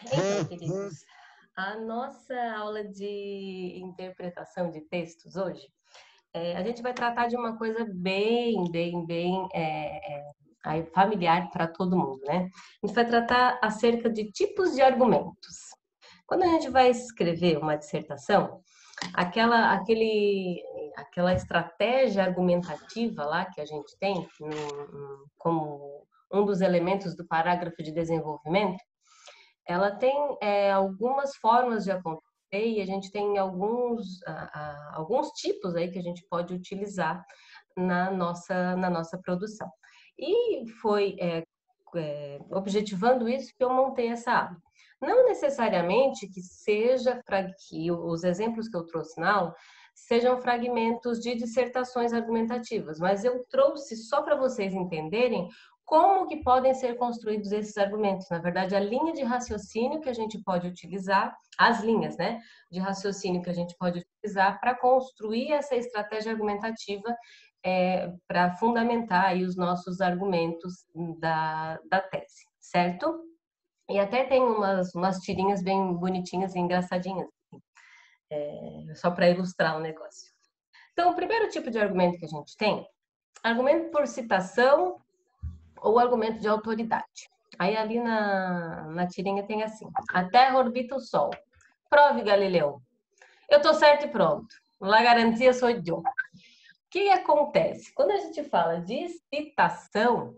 Então, queridos, a nossa aula de interpretação de textos hoje, a gente vai tratar de uma coisa bem familiar para todo mundo, né? A gente vai tratar acerca de tipos de argumentos. Quando a gente vai escrever uma dissertação, aquela estratégia argumentativa lá que a gente tem como um dos elementos do parágrafo de desenvolvimento, ela tem algumas formas de acontecer e a gente tem alguns tipos aí que a gente pode utilizar na nossa produção. E foi objetivando isso que eu montei essa aula. Não necessariamente que os exemplos que eu trouxe na aula sejam fragmentos de dissertações argumentativas, mas eu trouxe só para vocês entenderem como que podem ser construídos esses argumentos. Na verdade, a linha de raciocínio que a gente pode utilizar, as linhas, né, de raciocínio que a gente pode utilizar para construir essa estratégia argumentativa para fundamentar aí os nossos argumentos da tese, certo? E até tem umas tirinhas bem bonitinhas e engraçadinhas, só para ilustrar o negócio. Então, o primeiro tipo de argumento que a gente tem, argumento por citação ou argumento de autoridade. Aí ali na tirinha tem assim: a Terra orbita o Sol. Prove, Galileu. Eu tô certo e pronto. La garantia sou eu. O que acontece? Quando a gente fala de citação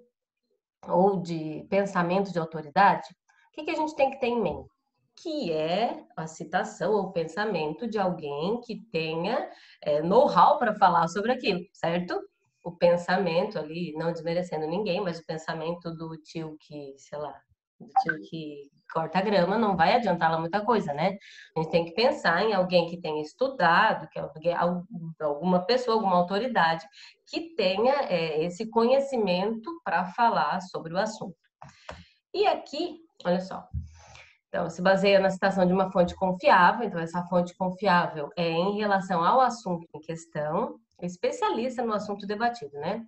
ou de pensamento de autoridade, o que a gente tem que ter em mente? Que é a citação ou pensamento de alguém que tenha know-how para falar sobre aquilo, certo? O pensamento ali, não desmerecendo ninguém, mas o pensamento do tio que, sei lá, do tio que corta a grama não vai adiantar lá muita coisa, né? A gente tem que pensar em alguém que tenha estudado, alguma pessoa, alguma autoridade que tenha esse conhecimento para falar sobre o assunto. E aqui, olha só, então, se baseia na citação de uma fonte confiável, então essa fonte confiável é em relação ao assunto em questão, especialista no assunto debatido, né?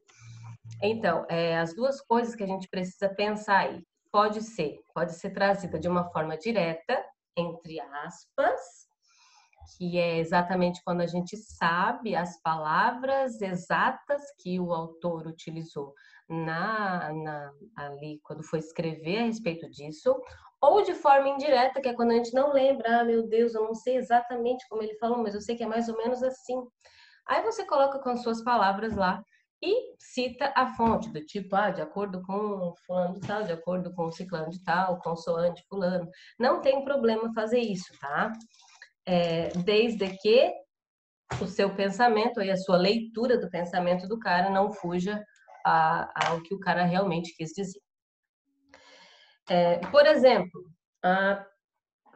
Então, as duas coisas que a gente precisa pensar aí, pode ser trazida de uma forma direta, entre aspas, que é exatamente quando a gente sabe as palavras exatas que o autor utilizou ali quando foi escrever a respeito disso, ou de forma indireta, que é quando a gente não lembra, meu Deus, eu não sei exatamente como ele falou, mas eu sei que é mais ou menos assim. Aí você coloca com as suas palavras lá e cita a fonte, do tipo, de acordo com fulano de tal, de acordo com ciclano de tal, consoante fulano. Não tem problema fazer isso, tá? Desde que o seu pensamento e a sua leitura do pensamento do cara não fuja ao que o cara realmente quis dizer. Por exemplo, a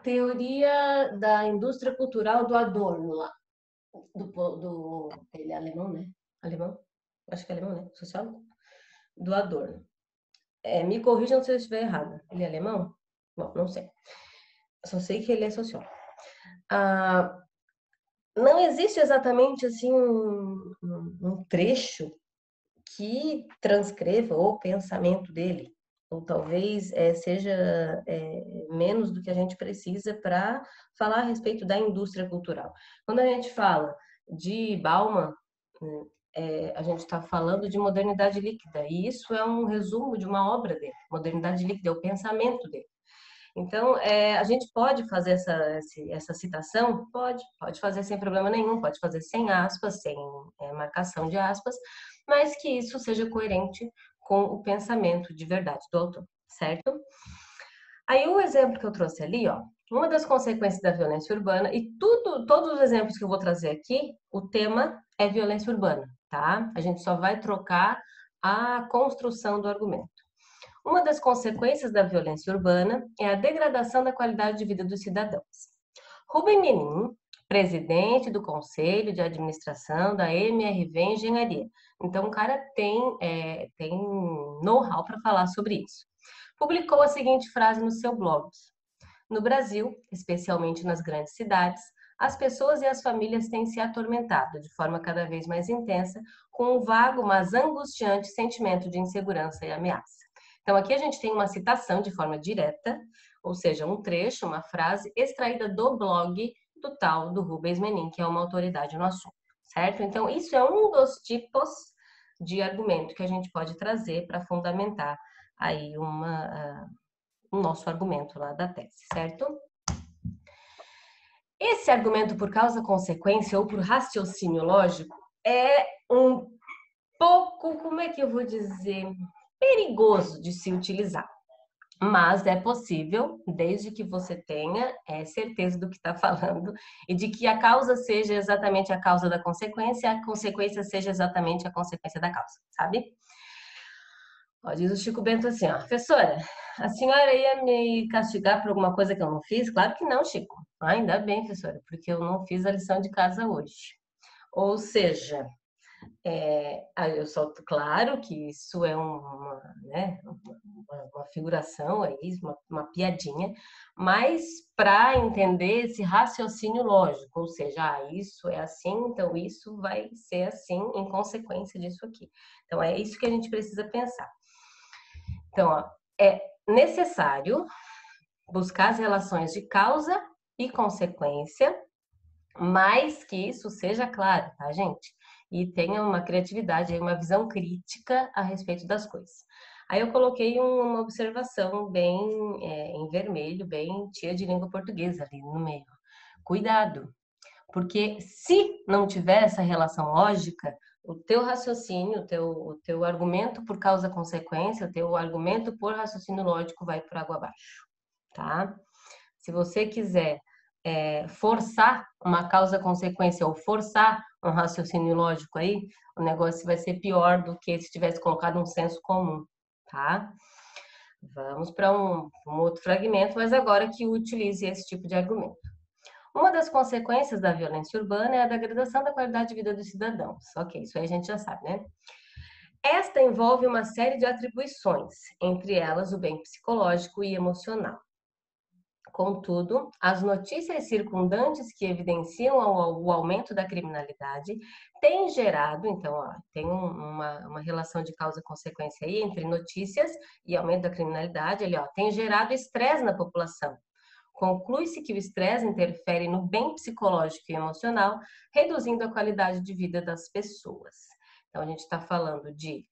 teoria da indústria cultural do Adorno lá, ele é alemão, né? Alemão? Acho que é alemão, né? Sociólogo? Do Adorno. Me corrijam se eu estiver errada. Ele é alemão? Bom, não sei. Só sei que ele é sociólogo. Não existe exatamente assim um trecho que transcreva o pensamento dele, ou talvez seja menos do que a gente precisa para falar a respeito da indústria cultural. Quando a gente fala de Bauman, a gente está falando de modernidade líquida, e isso é um resumo de uma obra dele. Modernidade líquida é o pensamento dele. Então, a gente pode fazer essa citação? Pode fazer sem problema nenhum, pode fazer sem aspas, sem marcação de aspas, mas que isso seja coerente com o pensamento de verdade do autor, certo? Aí o exemplo que eu trouxe ali, ó, uma das consequências da violência urbana, e todos os exemplos que eu vou trazer aqui, o tema é violência urbana, tá? A gente só vai trocar a construção do argumento. Uma das consequências da violência urbana é a degradação da qualidade de vida dos cidadãos. Rubem Menin, presidente do Conselho de Administração da MRV Engenharia. Então, o cara tem know-how para falar sobre isso. Publicou a seguinte frase no seu blog: no Brasil, especialmente nas grandes cidades, as pessoas e as famílias têm se atormentado de forma cada vez mais intensa com um vago, mas angustiante sentimento de insegurança e ameaça. Então, aqui a gente tem uma citação de forma direta, ou seja, um trecho, uma frase extraída do blog do tal do Rubens Menin, que é uma autoridade no assunto, certo? Então, isso é um dos tipos de argumento que a gente pode trazer para fundamentar aí o nosso argumento lá da tese, certo? Esse argumento por causa-consequência ou por raciocínio lógico é um pouco, como é que eu vou dizer, perigoso de se utilizar. Mas é possível, desde que você tenha certeza do que está falando e de que a causa seja exatamente a causa da consequência, a consequência seja exatamente a consequência da causa, sabe? Ó, diz o Chico Bento assim, ó, professora, a senhora ia me castigar por alguma coisa que eu não fiz? Claro que não, Chico. Ah, ainda bem, professora, porque eu não fiz a lição de casa hoje. Ou seja, eu só, claro que isso é né, uma figuração, uma piadinha, mas para entender esse raciocínio lógico, ou seja, isso é assim, então isso vai ser assim em consequência disso aqui. Então é isso que a gente precisa pensar. Então, ó, é necessário buscar as relações de causa e consequência, mas que isso seja claro, tá, gente? E tenha uma criatividade, uma visão crítica a respeito das coisas. Aí eu coloquei uma observação bem em vermelho, bem tia de língua portuguesa ali no meio. Cuidado, porque se não tiver essa relação lógica, o teu raciocínio, o teu argumento por causa-consequência, o teu argumento por raciocínio lógico vai por água abaixo, tá? Se você quiser forçar uma causa-consequência ou forçar um raciocínio lógico aí, o negócio vai ser pior do que se tivesse colocado um senso comum, tá? Vamos para um outro fragmento, mas agora que utilize esse tipo de argumento. Uma das consequências da violência urbana é a degradação da qualidade de vida dos cidadãos. Ok, isso aí a gente já sabe, né? Esta envolve uma série de atribuições, entre elas o bem psicológico e emocional. Contudo, as notícias circundantes que evidenciam o aumento da criminalidade têm gerado, então, ó, tem uma relação de causa-consequência aí entre notícias e aumento da criminalidade, ali, ó, tem gerado estresse na população. Conclui-se que o estresse interfere no bem psicológico e emocional, reduzindo a qualidade de vida das pessoas. Então, a gente está falando de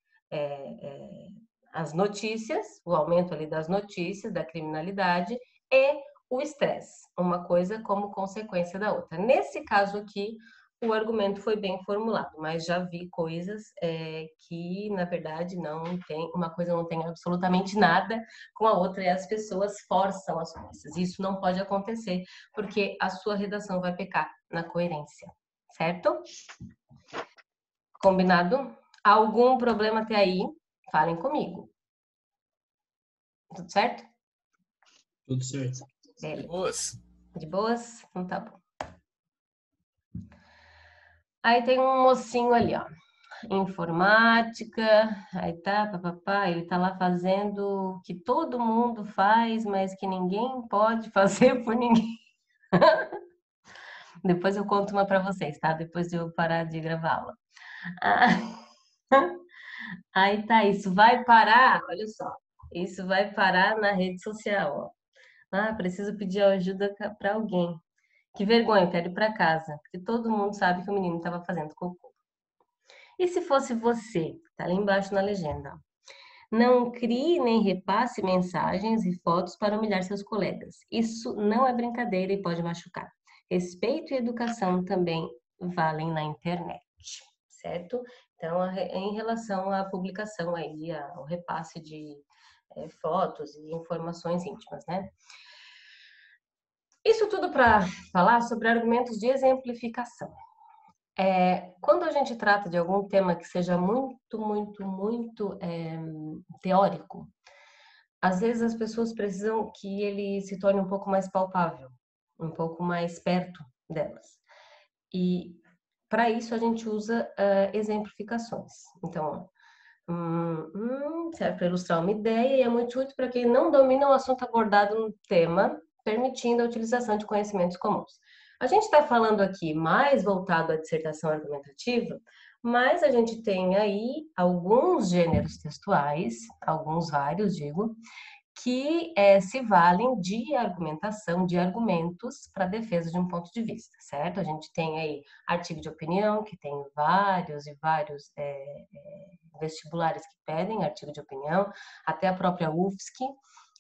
as notícias, o aumento ali das notícias, da criminalidade e o estresse, uma coisa como consequência da outra. Nesse caso aqui, o argumento foi bem formulado, mas já vi coisas que, na verdade, uma coisa não tem absolutamente nada com a outra e as pessoas forçam as coisas. Isso não pode acontecer, porque a sua redação vai pecar na coerência, certo? Combinado? Algum problema até aí? Falem comigo. Tudo certo? Tudo certo. Beleza. De boas. De boas? Então tá bom. Aí tem um mocinho ali, ó. Informática, aí tá, papapá, ele tá lá fazendo o que todo mundo faz, mas que ninguém pode fazer por ninguém. Depois eu conto uma para vocês, tá? Depois de eu parar de gravar a aula. Aí tá, isso vai parar, olha só, isso vai parar na rede social, ó. Preciso pedir ajuda para alguém. Que vergonha, quero ir para casa, porque todo mundo sabe que o menino estava fazendo cocô. E se fosse você? Tá ali embaixo na legenda. Não crie nem repasse mensagens e fotos para humilhar seus colegas. Isso não é brincadeira e pode machucar. Respeito e educação também valem na internet, certo? Então, em relação à publicação aí, ao repasse de fotos e informações íntimas, né? Isso tudo para falar sobre argumentos de exemplificação. Quando a gente trata de algum tema que seja muito, muito, muito teórico, às vezes as pessoas precisam que ele se torne um pouco mais palpável, um pouco mais perto delas. E para isso a gente usa exemplificações. Então, serve para ilustrar uma ideia e é muito útil para quem não domina o assunto abordado no tema, permitindo a utilização de conhecimentos comuns. A gente está falando aqui mais voltado à dissertação argumentativa, Mas a gente tem aí alguns gêneros textuais, alguns vários, digo, que se valem de argumentação, de argumentos para a defesa de um ponto de vista, certo? A gente tem aí artigo de opinião, que tem vários e vários vestibulares que pedem artigo de opinião, até a própria UFSC,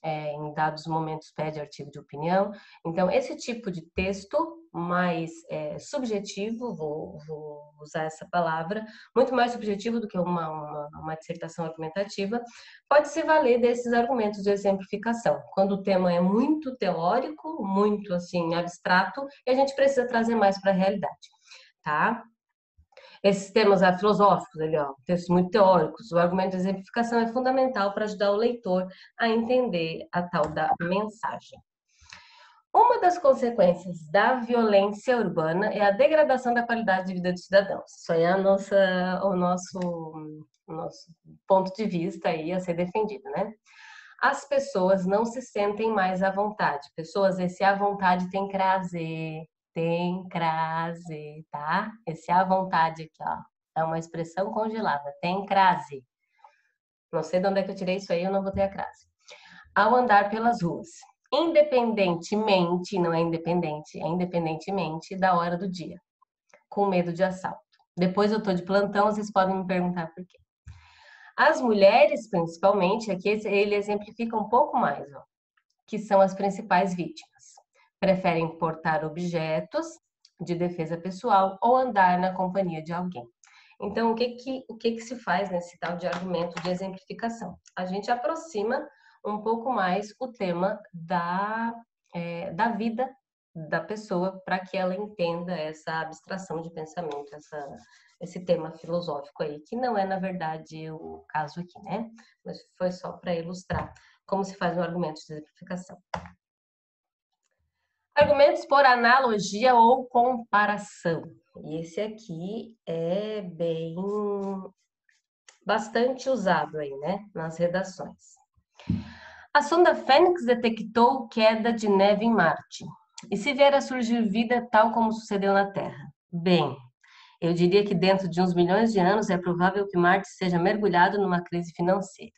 em dados momentos pede artigo de opinião. Então, esse tipo de texto mais subjetivo, vou usar essa palavra, muito mais subjetivo do que uma dissertação argumentativa, pode se valer desses argumentos de exemplificação. Quando o tema é muito teórico, muito assim abstrato, e a gente precisa trazer mais para a realidade, tá? Esses temas filosóficos, ali, ó, textos muito teóricos, o argumento de exemplificação é fundamental para ajudar o leitor a entender a tal da mensagem. Uma das consequências da violência urbana é a degradação da qualidade de vida dos cidadãos. Isso aí é o nosso ponto de vista aí a ser defendido, né? As pessoas não se sentem mais à vontade. Pessoas, esse à vontade tem crase, tá? Esse à vontade aqui, ó, é uma expressão congelada, tem crase. Não sei de onde é que eu tirei isso aí, eu não vou ter a crase. Ao andar pelas ruas, independentemente, não é independente, é independentemente da hora do dia, com medo de assalto. Depois eu tô de plantão, vocês podem me perguntar por quê. As mulheres, principalmente, aqui ele exemplifica um pouco mais, ó, que são as principais vítimas. Preferem portar objetos de defesa pessoal ou andar na companhia de alguém. Então, o que se faz nesse tal de argumento de exemplificação? A gente aproxima um pouco mais o tema da vida da pessoa para que ela entenda essa abstração de pensamento, esse tema filosófico aí, que não é, na verdade, o caso aqui, né? Mas foi só para ilustrar como se faz um argumento de exemplificação. Argumentos por analogia ou comparação. E esse aqui é bastante usado aí, né, nas redações. A sonda Fênix detectou queda de neve em Marte. E se vier a surgir vida tal como sucedeu na Terra? Bem, eu diria que dentro de uns milhões de anos é provável que Marte seja mergulhado numa crise financeira.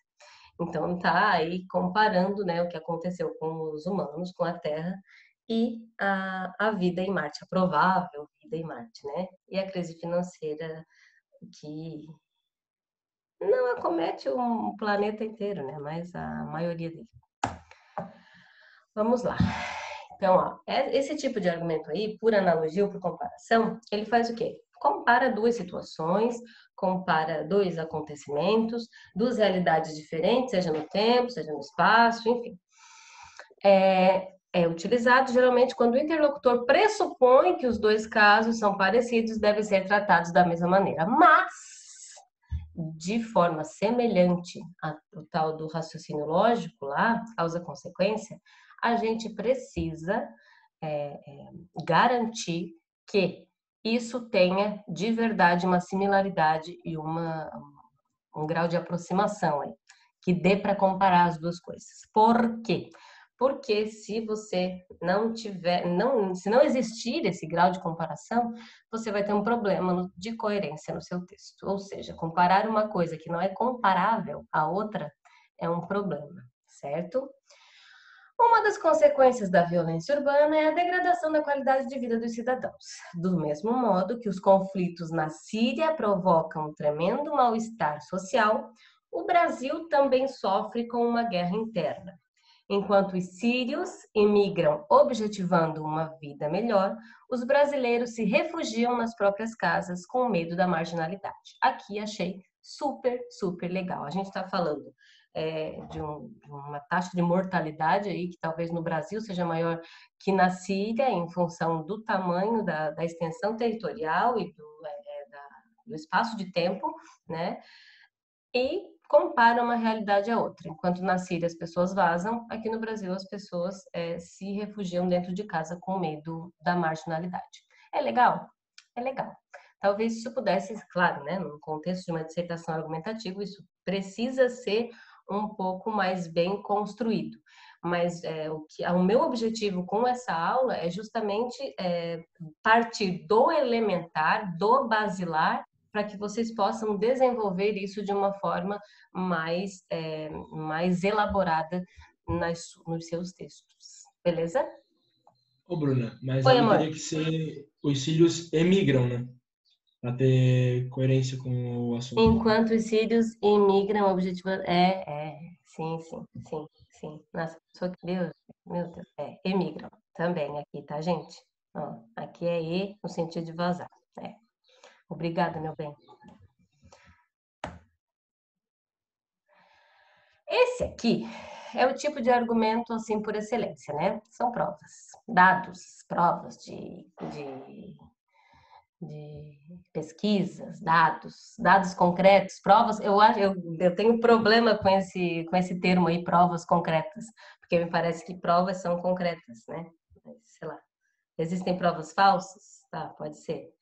Então está aí comparando, né, o que aconteceu com os humanos, com a Terra e a vida em Marte, a provável vida em Marte, né? E a crise financeira que não acomete o planeta inteiro, né? Mas a maioria dele. Vamos lá. Então, ó, esse tipo de argumento aí, por analogia ou por comparação, ele faz o quê? Compara duas situações, compara dois acontecimentos, duas realidades diferentes, seja no tempo, seja no espaço, enfim. É utilizado geralmente quando o interlocutor pressupõe que os dois casos são parecidos e devem ser tratados da mesma maneira. Mas, de forma semelhante ao tal do raciocínio lógico lá, causa-consequência, a gente precisa garantir que isso tenha de verdade uma similaridade e um grau de aproximação aí, que dê para comparar as duas coisas. Por quê? Porque se você não tiver, se não existir esse grau de comparação, você vai ter um problema de coerência no seu texto. Ou seja, comparar uma coisa que não é comparável à outra é um problema, certo? Uma das consequências da violência urbana é a degradação da qualidade de vida dos cidadãos. Do mesmo modo que os conflitos na Síria provocam um tremendo mal-estar social, o Brasil também sofre com uma guerra interna. Enquanto os sírios imigram objetivando uma vida melhor, os brasileiros se refugiam nas próprias casas com medo da marginalidade. Aqui achei super, super legal. A gente está falando de uma taxa de mortalidade aí que talvez no Brasil seja maior que na Síria, em função do tamanho da extensão territorial e do espaço de tempo, né? E compara uma realidade a outra. Enquanto na Síria as pessoas vazam, aqui no Brasil as pessoas se refugiam dentro de casa com medo da marginalidade. É legal? É legal. Talvez isso pudesse, claro, né, no contexto de uma dissertação argumentativa, isso precisa ser um pouco mais bem construído. Mas o meu objetivo com essa aula é justamente partir do elementar, do basilar, para que vocês possam desenvolver isso de uma forma mais elaborada nos seus textos. Beleza? Ô, Bruna, mas Oi, aí teria amor. que ser os cílios emigram, né? Para ter coerência com o assunto. Enquanto os sírios imigram, o objetivo sim, sim, sim, sim. Nossa, meu Deus, emigram também aqui, tá, gente? Ó, aqui é E no sentido de vazar. Obrigada, meu bem. Esse aqui é o tipo de argumento, assim, por excelência, né? São provas, dados, provas de pesquisas, dados concretos, provas. Eu tenho problema com esse termo aí, provas concretas, porque me parece que provas são concretas, né? Sei lá. Existem provas falsas? Tá, pode ser.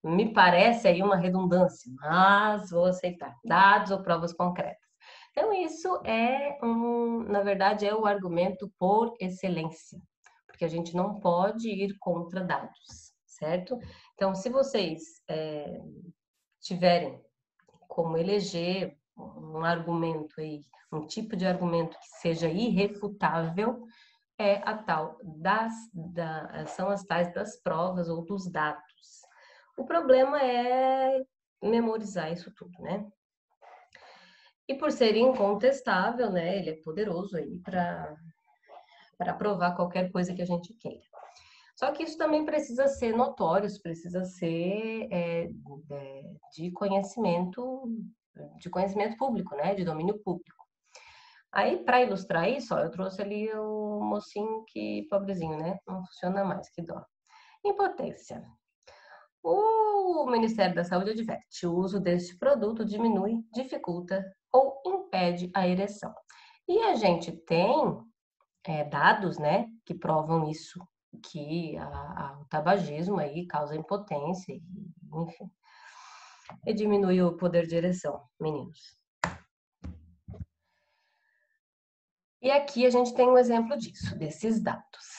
Me parece aí uma redundância, mas vou aceitar. Dados ou provas concretas. Então, isso na verdade, é o argumento por excelência, porque a gente não pode ir contra dados, certo? Então, se vocês tiverem como eleger um argumento aí, um tipo de argumento que seja irrefutável, são as tais das provas ou dos dados. O problema é memorizar isso tudo, né? E por ser incontestável, né, ele é poderoso aí para provar qualquer coisa que a gente queira. Só que isso também precisa ser notório, precisa ser de conhecimento público, né, de domínio público. Aí, para ilustrar isso, ó, eu trouxe ali o mocinho que, pobrezinho, né, não funciona mais, que dó. Impotência. O Ministério da Saúde adverte: o uso deste produto diminui, dificulta ou impede a ereção. E a gente tem dados, né, que provam isso, que o tabagismo aí causa impotência, enfim, e diminui o poder de ereção, meninos. E aqui a gente tem um exemplo disso, desses dados.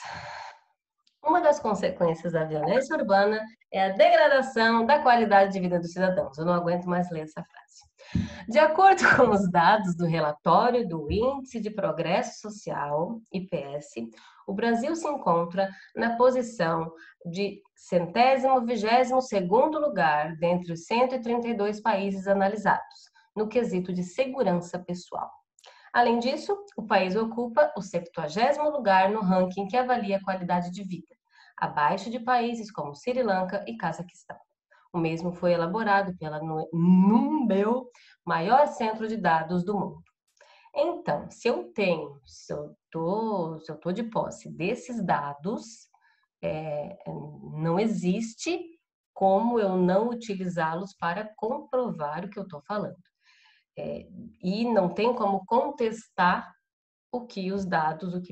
Uma das consequências da violência urbana é a degradação da qualidade de vida dos cidadãos. Eu não aguento mais ler essa frase. De acordo com os dados do relatório do Índice de Progresso Social, IPS, o Brasil se encontra na posição de 122º lugar dentre os 132 países analisados, no quesito de segurança pessoal. Além disso, o país ocupa o 70º lugar no ranking que avalia a qualidade de vida, abaixo de países como Sri Lanka e Cazaquistão. O mesmo foi elaborado pela Numbeo, maior centro de dados do mundo. Então, se eu tô de posse desses dados, não existe como eu não utilizá-los para comprovar o que eu estou falando. E não tem como contestar o que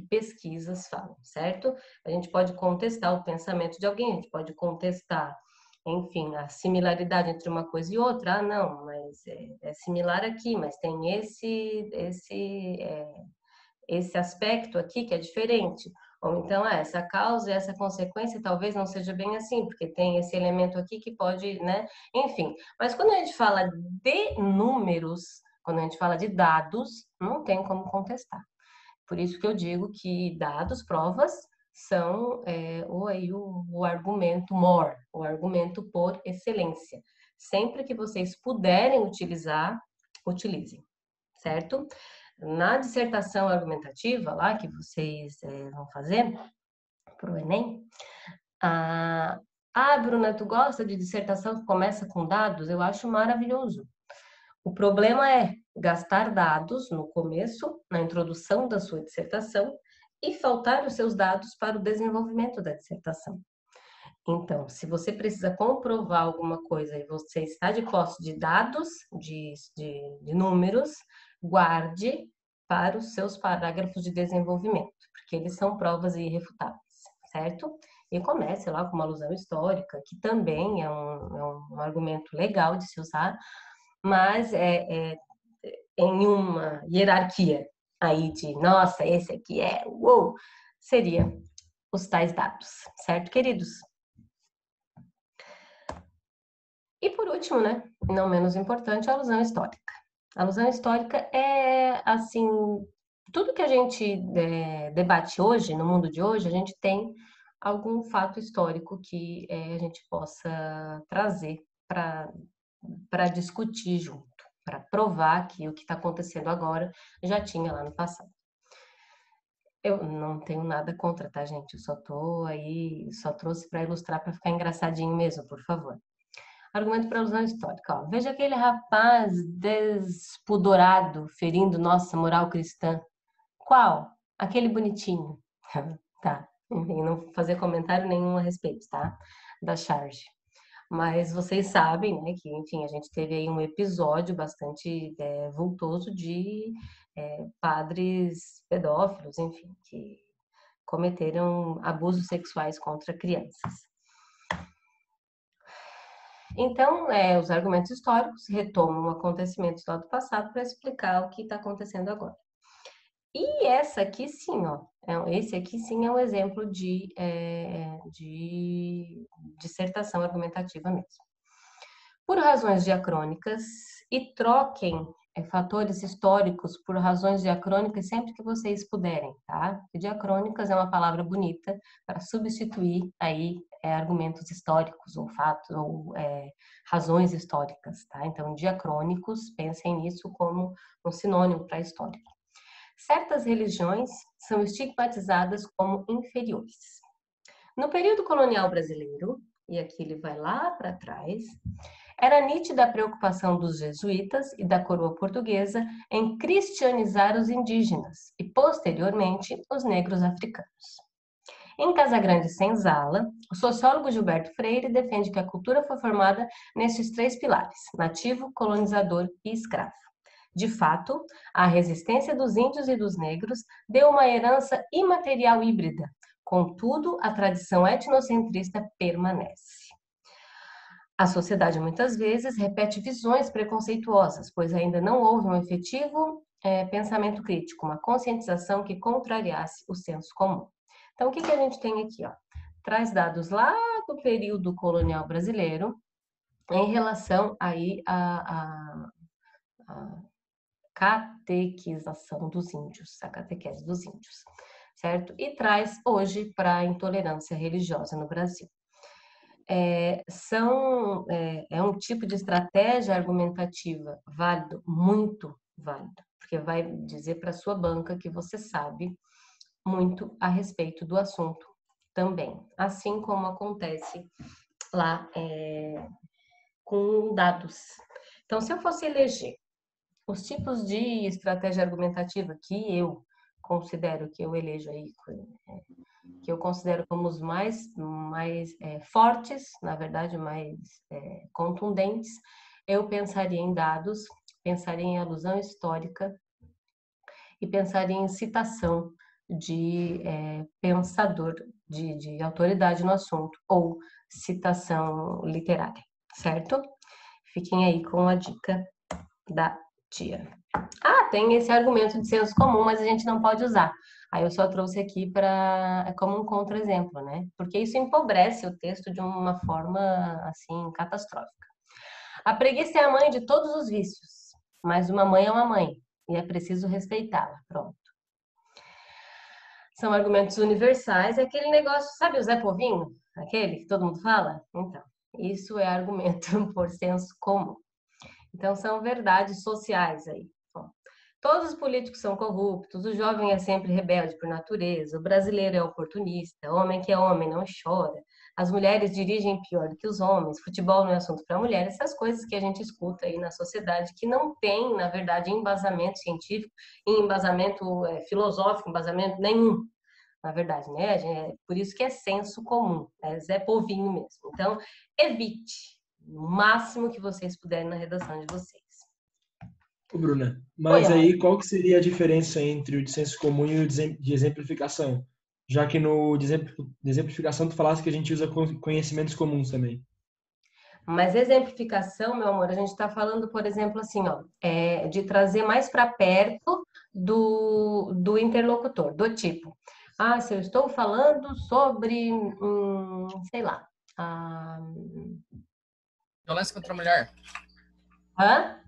pesquisas falam, certo? A gente pode contestar o pensamento de alguém, a gente pode contestar, enfim, a similaridade entre uma coisa e outra. Ah, não, mas é similar aqui, mas tem esse aspecto aqui que é diferente. Ou então, essa causa e essa consequência talvez não seja bem assim, porque tem esse elemento aqui que pode, né? Enfim, mas quando a gente fala de números, quando a gente fala de dados, não tem como contestar. Por isso que eu digo que dados, provas, são o argumento more, o argumento por excelência. Sempre que vocês puderem utilizar, utilizem, certo? Na dissertação argumentativa lá que vocês vão fazer para o Enem, Bruna, tu gosta de dissertação que começa com dados? Eu acho maravilhoso. O problema é gastar dados no começo, na introdução da sua dissertação, e faltar os seus dados para o desenvolvimento da dissertação. Então, se você precisa comprovar alguma coisa e você está de posse de dados, de números, guarde para os seus parágrafos de desenvolvimento, porque eles são provas irrefutáveis, certo? E comece lá com uma alusão histórica, que também é um argumento legal de se usar, mas em uma hierarquia aí de, nossa, esse aqui seria os tais dados, certo, queridos? E por último, né, não menos importante, a alusão histórica. A alusão histórica é, assim, tudo que a gente debate hoje, no mundo de hoje, a gente tem algum fato histórico que a gente possa trazer para discutir junto, para provar que o que está acontecendo agora já tinha lá no passado. Eu não tenho nada contra, tá, gente? Eu só tô aí, só trouxe para ilustrar, para ficar engraçadinho mesmo, por favor. Argumento para alusão histórica. Ó. Veja aquele rapaz despudorado ferindo nossa moral cristã. Qual? Aquele bonitinho. Tá. Enfim, não vou fazer comentário nenhum a respeito, tá? Da charge. Mas vocês sabem, né, que, enfim, a gente teve aí um episódio bastante vultoso de padres pedófilos, enfim, que cometeram abusos sexuais contra crianças. Então, os argumentos históricos retomam acontecimentos lá do passado para explicar o que está acontecendo agora. E essa aqui sim, ó, esse aqui sim é um exemplo de dissertação argumentativa mesmo. Por razões diacrônicas, e troquem fatores históricos por razões diacrônicas sempre que vocês puderem, tá? Diacrônicas é uma palavra bonita para substituir aí argumentos históricos ou fatos ou razões históricas, tá? Então, diacrônicos, pensem nisso como um sinônimo para histórico. Certas religiões são estigmatizadas como inferiores. No período colonial brasileiro, e aqui ele vai lá para trás, era nítida a preocupação dos jesuítas e da coroa portuguesa em cristianizar os indígenas e, posteriormente, os negros africanos. Em Casagrande Senzala, o sociólogo Gilberto Freire defende que a cultura foi formada nesses três pilares: nativo, colonizador e escravo. De fato, a resistência dos índios e dos negros deu uma herança imaterial híbrida. Contudo, a tradição etnocentrista permanece. A sociedade muitas vezes repete visões preconceituosas, pois ainda não houve um efetivo pensamento crítico, uma conscientização que contrariasse o senso comum. Então, o que a gente tem aqui? Ó? Traz dados lá do período colonial brasileiro em relação aí à catequização dos índios, a catequese dos índios, certo? E traz hoje para a intolerância religiosa no Brasil. É um tipo de estratégia argumentativa válido, muito válido, porque vai dizer para a sua banca que você sabe muito a respeito do assunto também, assim como acontece lá com dados. Então, se eu fosse eleger os tipos de estratégia argumentativa que eu considero, que eu elejo aí, que eu considero como os mais fortes, na verdade, mais contundentes, eu pensaria em dados, pensaria em alusão histórica e pensaria em citação de pensador, de autoridade no assunto, ou citação literária, certo? Fiquem aí com a dica da tia. Ah, tem esse argumento de senso comum, mas a gente não pode usar. Aí eu só trouxe aqui como um contra-exemplo, né? Porque isso empobrece o texto de uma forma, assim, catastrófica. A preguiça é a mãe de todos os vícios, mas uma mãe é uma mãe e é preciso respeitá-la. Pronto. São argumentos universais. É aquele negócio, sabe o Zé Povinho? Aquele que todo mundo fala? Então, isso é argumento por senso comum. Então, são verdades sociais aí. Bom, todos os políticos são corruptos, o jovem é sempre rebelde por natureza, o brasileiro é oportunista, homem que é homem não chora, as mulheres dirigem pior do que os homens, futebol não é assunto para mulher, essas coisas que a gente escuta aí na sociedade que não tem, na verdade, embasamento científico, embasamento filosófico, embasamento nenhum. Na verdade, né? É por isso que é senso comum, é Zé Povinho mesmo. Então, evite o máximo que vocês puderem na redação de vocês. Ô, Bruna, Oi, mas aí qual que seria a diferença entre o de senso comum e o de exemplificação? Já que no de exemplificação tu falasse que a gente usa conhecimentos comuns também. mas exemplificação, meu amor, a gente está falando, por exemplo, assim, ó, de trazer mais para perto do interlocutor, do tipo, se eu estou falando sobre, sei lá, Violência contra a mulher. Hã?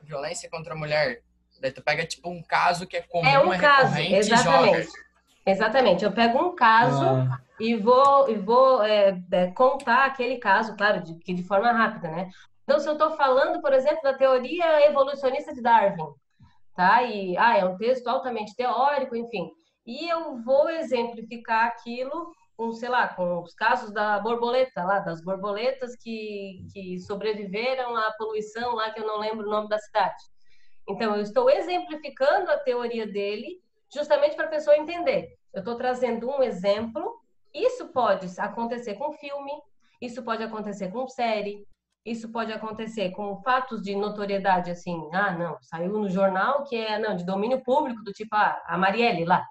Violência contra a mulher. Daí tu pega, tipo, um caso que é É comum, um é caso, recorrente e joga. exatamente. Exatamente. Eu pego um caso Ah, e vou contar aquele caso, claro, de forma rápida, né? Então, se eu estou falando, por exemplo, da teoria evolucionista de Darwin, tá? É um texto altamente teórico, enfim. E eu vou exemplificar aquilo com, sei lá, com os casos da borboleta lá, das borboletas que sobreviveram à poluição lá, que eu não lembro o nome da cidade. Então, eu estou exemplificando a teoria dele justamente para a pessoa entender. Eu estou trazendo um exemplo. Isso pode acontecer com filme, isso pode acontecer com série, isso pode acontecer com fatos de notoriedade, assim, não, saiu no jornal que é, não, de domínio público, do tipo, a Marielle lá.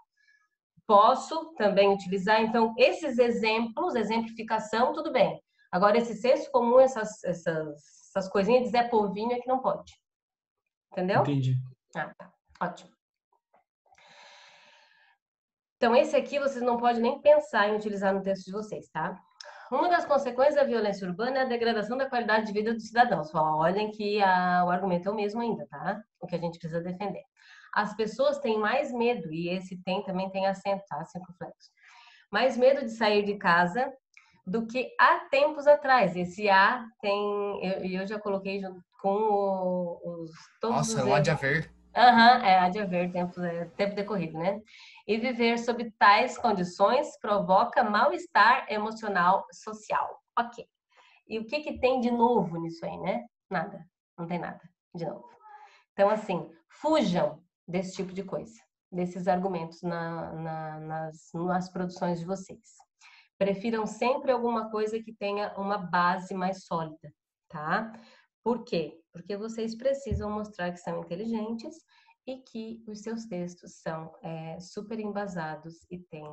Posso também utilizar, então, esses exemplos, exemplificação, tudo bem. Agora, esse senso comum, essas coisinhas de Zé Povinho é que não pode. Entendeu? entendi. Tá. Ótimo. Então, esse aqui vocês não podem nem pensar em utilizar no texto de vocês, tá? Uma das consequências da violência urbana é a degradação da qualidade de vida dos cidadãos. Olhem que o argumento é o mesmo ainda, tá? O que a gente precisa defender. As pessoas têm mais medo, e esse também tem acento, tá? Circunflexo. Mais medo de sair de casa do que há tempos atrás. Esse eu já coloquei junto com todos Nossa, os é um há de erros. haver. Há de haver tempo decorrido, né? E viver sob tais condições provoca mal-estar emocional social. Ok. E o que tem de novo nisso aí, né? Nada. Não tem nada de novo. Então, assim, fujam desse tipo de coisa, desses argumentos nas produções de vocês. Prefiram sempre alguma coisa que tenha uma base mais sólida, tá? Por quê? Porque vocês precisam mostrar que são inteligentes e que os seus textos são super embasados e têm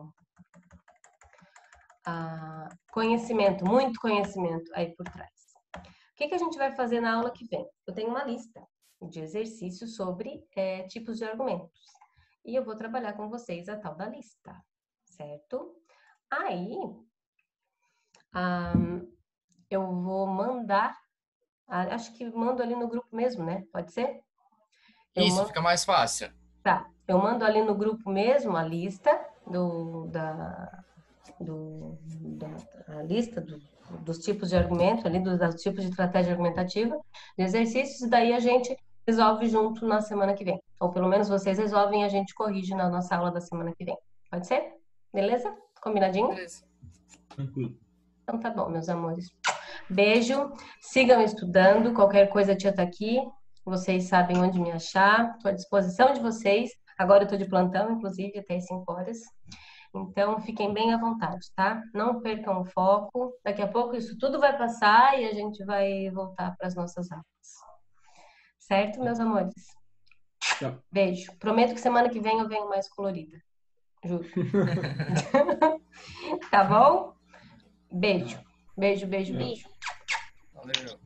conhecimento, muito conhecimento aí por trás. O que a gente vai fazer na aula que vem? Eu tenho uma lista de exercícios sobre tipos de argumentos. E eu vou trabalhar com vocês a tal da lista, certo? Aí, eu vou mandar, acho que mando ali no grupo mesmo, né? Pode ser? Isso, fica mais fácil. Tá, eu mando ali no grupo mesmo a lista a lista dos tipos de argumento, ali dos tipos de estratégia argumentativa, de exercícios, e daí a gente resolve junto na semana que vem. Ou pelo menos vocês resolvem e a gente corrige na nossa aula da semana que vem. Pode ser? Beleza? Combinadinho? Beleza. Tranquilo. Então tá bom, meus amores. Beijo, sigam estudando, qualquer coisa a tia tá aqui, vocês sabem onde me achar, estou à disposição de vocês. Agora eu estou de plantão, inclusive, até as 5 horas. Então, fiquem bem à vontade, tá? Não percam o foco. Daqui a pouco isso tudo vai passar e a gente vai voltar para as nossas aulas. Certo, meus amores? Tchau. Beijo. Prometo que semana que vem eu venho mais colorida. Juro. Tá bom? Beijo. Beijo, beijo, beijo. Valeu.